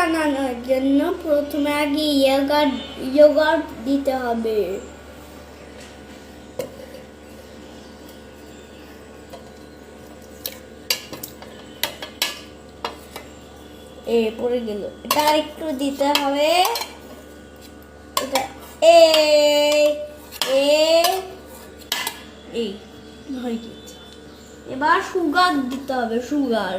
বানানোর জন্য প্রথমে আগে ইয়োগার্ট দিতে হবে। পড়ে গেল, এটা একটু দিতে হবে। এটা এই হয়ে গেছে। এবার সুগার দিতে হবে, সুগার।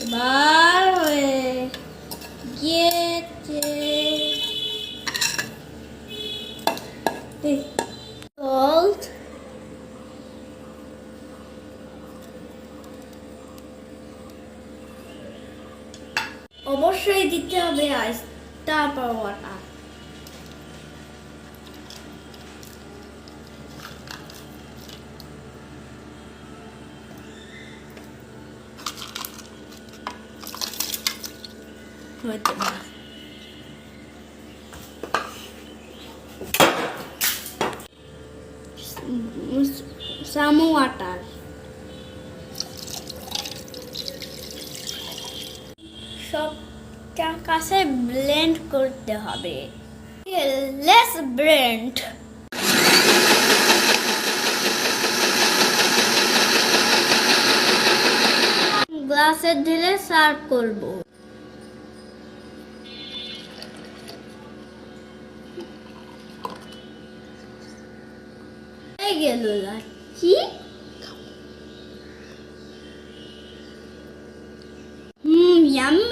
এবার হয়ে গিয়েছে। সল্ট, অবশ্যই দিতে হবে আইস, তারপর ওয়াটার। হয়েছে না, সাম ওয়াটার। সবটা কাছে ব্লেন্ড করতে হবে। Let's blend. গ্লাসে ঢেলে সার্ভ করব। হয়ে গেল লাচ্ছি। ইয়াম্মি।